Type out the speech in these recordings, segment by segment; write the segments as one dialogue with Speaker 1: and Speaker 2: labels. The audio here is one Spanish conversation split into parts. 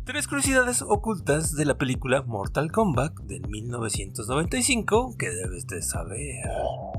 Speaker 1: Tres curiosidades ocultas de la película Mortal Kombat del 1995 que debes de saber.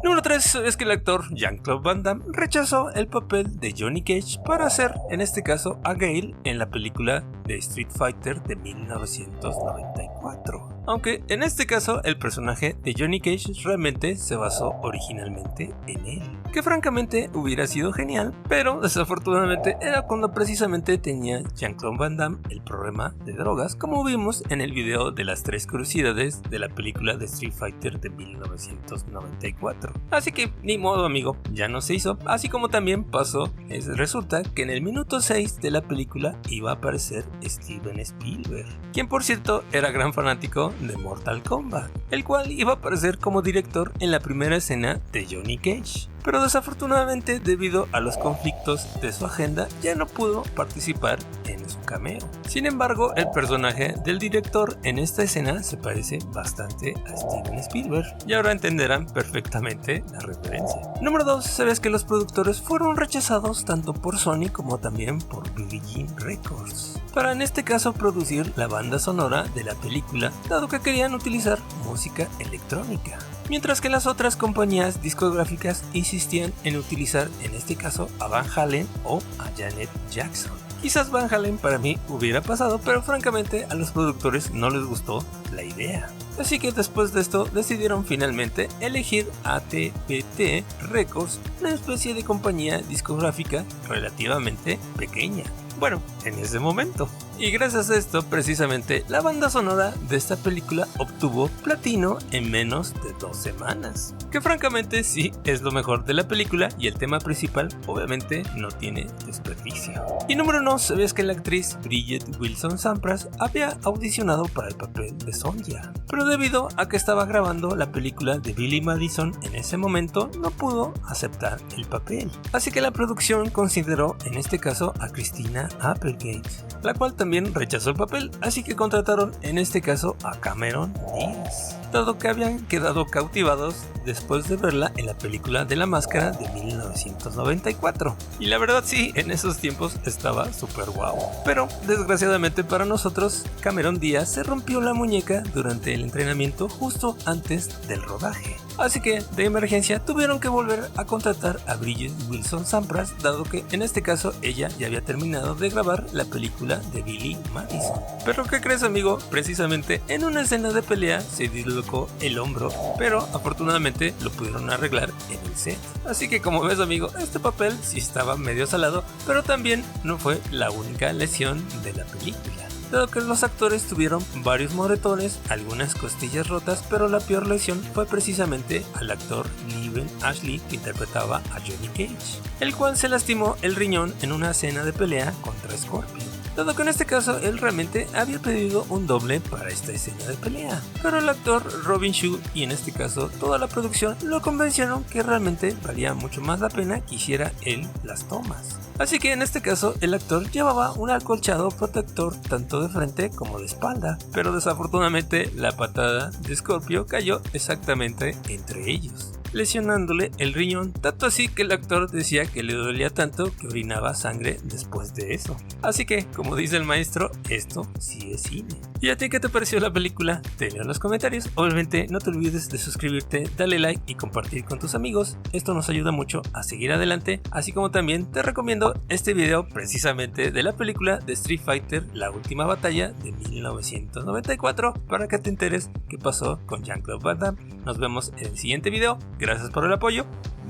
Speaker 1: Número 3 es que el actor Jean-Claude Van Damme rechazó el papel de Johnny Cage para hacer, en este caso, a Gale en la película de Street Fighter de 1994. Aunque en este caso el personaje de Johnny Cage realmente se basó originalmente en él, que francamente hubiera sido genial, pero desafortunadamente era cuando precisamente tenía Jean-Claude Van Damme el problema de drogas, como vimos en el video de las tres curiosidades de la película de Street Fighter de 1994. Así que ni modo, amigo, ya no se hizo, así como también pasó, resulta que en el minuto 6 de la película iba a aparecer Steven Spielberg, quien por cierto era gran fanático de Mortal Kombat, el cual iba a aparecer como director en la primera escena de Johnny Cage, pero desafortunadamente debido a los conflictos de su agenda ya no pudo participar en su cameo. Sin embargo, el personaje del director en esta escena se parece bastante a Steven Spielberg y ahora entenderán perfectamente la referencia. Número 2, sabes que los productores fueron rechazados tanto por Sony como también por Billie Jean Records para en este caso producir la banda sonora de la película, dado que querían utilizar música electrónica, mientras que las otras compañías discográficas insistían en utilizar en este caso a Van Halen o a Janet Jackson. Quizás Van Halen para mí hubiera pasado, pero francamente a los productores no les gustó la idea. Así que después de esto decidieron finalmente elegir AT&T Records, una especie de compañía discográfica relativamente pequeña. Bueno, en ese momento. Y gracias a esto, precisamente, la banda sonora de esta película obtuvo platino en menos de 2 semanas. Que francamente sí es lo mejor de la película y el tema principal obviamente no tiene desperdicio. Y número 1, sabes que la actriz Bridget Wilson Sampras había audicionado para el papel de Sonja, pero debido a que estaba grabando la película de Billy Madison en ese momento no pudo aceptar el papel. Así que la producción consideró en este caso a Christina Applegate, la cual también rechazó el papel, así que contrataron en este caso a Cameron Diaz, dado que habían quedado cautivados después de verla en la película de La Máscara de 1994. Y la verdad sí, en esos tiempos estaba súper guau. Pero desgraciadamente para nosotros, Cameron Diaz se rompió la muñeca durante el entrenamiento justo antes del rodaje. Así que de emergencia tuvieron que volver a contratar a Bridget Wilson Sampras, dado que en este caso ella ya había terminado de grabar la película de Billy Madison. Pero ¿qué crees, amigo? Precisamente en una escena de pelea se dislocó el hombro, pero afortunadamente lo pudieron arreglar en el set. Así que como ves, amigo, este papel sí estaba medio salado, pero también no fue la única lesión de la película, dado que los actores tuvieron varios moretones, algunas costillas rotas, pero la peor lesión fue precisamente al actor Niven Ashley, que interpretaba a Johnny Cage, el cual se lastimó el riñón en una escena de pelea contra Scorpion, dado que en este caso él realmente había pedido un doble para esta escena de pelea, pero el actor Robin Shou y en este caso toda la producción lo convencieron que realmente valía mucho más la pena que hiciera él las tomas. Así que en este caso el actor llevaba un acolchado protector tanto de frente como de espalda, pero desafortunadamente la patada de Scorpio cayó exactamente entre ellos, lesionándole el riñón, tanto así que el actor decía que le dolía tanto que orinaba sangre después de eso. Así que, como dice el maestro, esto sí es cine. ¿Y a ti qué te pareció la película? Te leo en los comentarios. Obviamente no te olvides de suscribirte, darle like y compartir con tus amigos. Esto nos ayuda mucho a seguir adelante, así como también te recomiendo este video precisamente de la película de Street Fighter, La Última Batalla de 1994, para que te enteres qué pasó con Jean-Claude Van Damme. Nos vemos en el siguiente video. Gracias por el apoyo.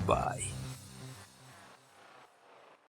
Speaker 1: Bye.